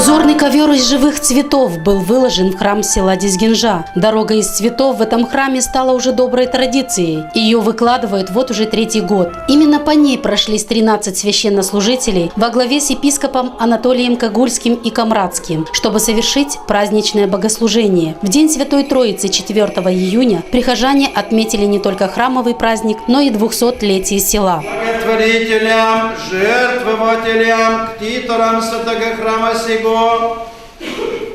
Узорный ковер из живых цветов был выложен в храм села Дизгинжа. Дорога из цветов в этом храме стала уже доброй традицией. Ее выкладывают вот уже 3-й год. Именно по ней прошлись 13 священнослужителей во главе с епископом Анатолием Когульским и Камрадским, чтобы совершить праздничное богослужение. В День Святой Троицы 4 июня прихожане отметили не только храмовый праздник, но и 200-летие села. Благотворителям, жертвователям, ктиторам святого храма сего,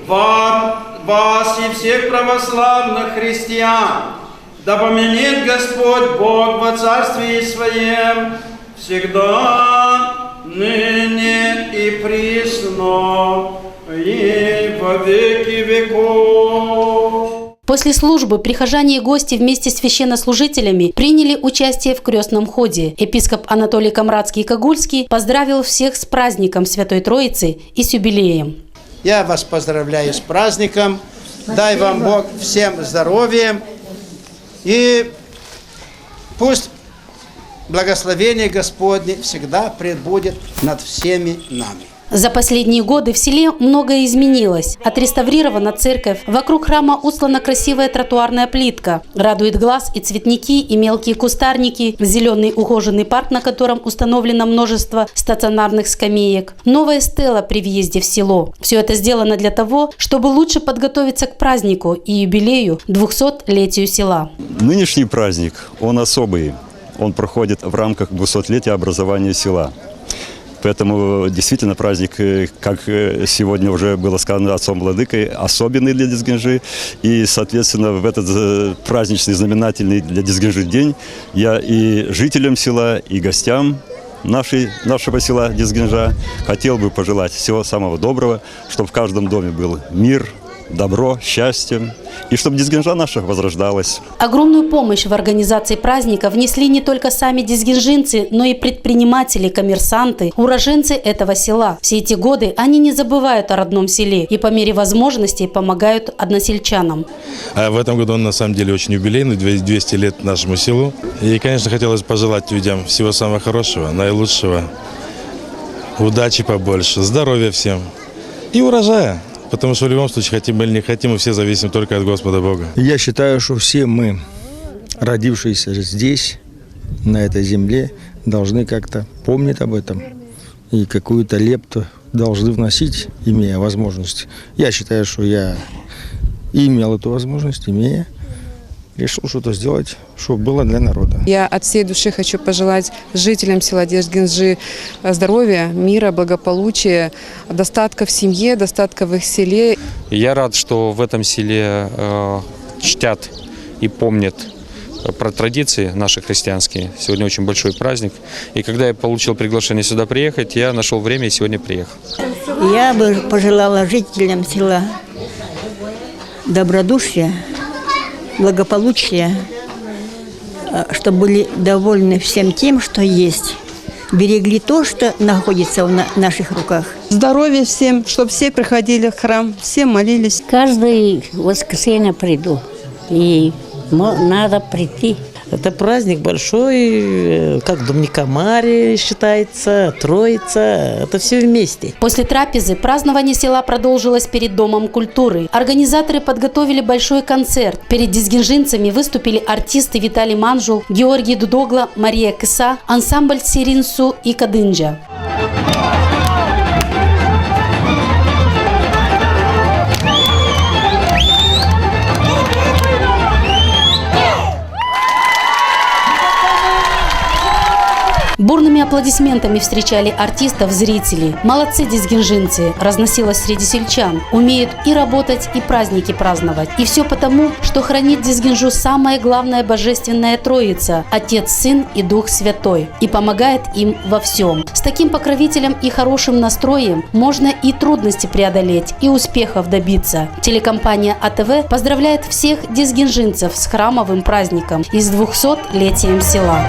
вас и всех православных христиан, да помянет Господь Бог во Царстве Своем всегда, ныне и присно, и во веки веков. После службы прихожане и гости вместе с священнослужителями приняли участие в крестном ходе. Епископ Анатолий Камрадский и Когульский поздравил всех с праздником Святой Троицы и с юбилеем. Я вас поздравляю с праздником. Дай вам Бог всем здоровья. И пусть благословение Господне всегда пребудет над всеми нами. За последние годы в селе многое изменилось. Отреставрирована церковь, вокруг храма устлана красивая тротуарная плитка. Радует глаз и цветники, и мелкие кустарники, зеленый ухоженный парк, на котором установлено множество стационарных скамеек. Новая стела при въезде в село. Все это сделано для того, чтобы лучше подготовиться к празднику и юбилею 200-летию села. Нынешний праздник, он особый. Он проходит в рамках 200-летия образования села. Поэтому действительно праздник, как сегодня уже было сказано отцом-владыкой, особенный для Дизгинжи. И, соответственно, в этот праздничный, знаменательный для Дизгинжи день я и жителям села, и гостям нашего села Дизгинжа хотел бы пожелать всего самого доброго, чтобы в каждом доме был мир, добро, счастье, и чтобы Дизгинжа наша возрождалась. Огромную помощь в организации праздника внесли не только сами дизгинжинцы, но и предприниматели, коммерсанты, уроженцы этого села. Все эти годы они не забывают о родном селе и по мере возможностей помогают односельчанам. В этом году он на самом деле очень юбилейный, 200 лет нашему селу. И, конечно, хотелось пожелать людям всего самого хорошего, наилучшего, удачи побольше, здоровья всем и урожая. Потому что в любом случае, хотим или не хотим, мы все зависим только от Господа Бога. Я считаю, что все мы, родившиеся здесь, на этой земле, должны как-то помнить об этом и какую-то лепту должны вносить, имея возможность. Я считаю, что я имел эту возможность, решил что-то сделать, чтобы было для народа. Я от всей души хочу пожелать жителям села Дизгинжи здоровья, мира, благополучия, достатка в семье, достатка в их селе. Я рад, что в этом селе чтят и помнят про традиции наши христианские. Сегодня очень большой праздник. И когда я получил приглашение сюда приехать, я нашел время и сегодня приехал. Я бы пожелала жителям села добродушия, благополучия, чтобы были довольны всем тем, что есть. Берегли то, что находится в наших руках. Здоровья всем, чтобы все приходили в храм, все молились. Каждое воскресенье приду, и надо прийти. Это праздник большой, как Домника Марии считается, Троица, это все вместе. После трапезы празднование села продолжилось перед Домом культуры. Организаторы подготовили большой концерт. Перед дизгинжинцами выступили артисты Виталий Манжул, Георгий Дудогла, Мария Кыса, ансамбль Сиринсу и Кадынджа. Бурными аплодисментами встречали артистов зрители. Молодцы дизгинжинцы, разносилось среди сельчан. Умеют и работать, и праздники праздновать. И все потому, что хранит Дизгинжу самая главная божественная Троица – Отец, Сын и Дух Святой. И помогает им во всем. С таким покровителем и хорошим настроем можно и трудности преодолеть, и успехов добиться. Телекомпания АТВ поздравляет всех дизгинжинцев с храмовым праздником и с 200-летием села.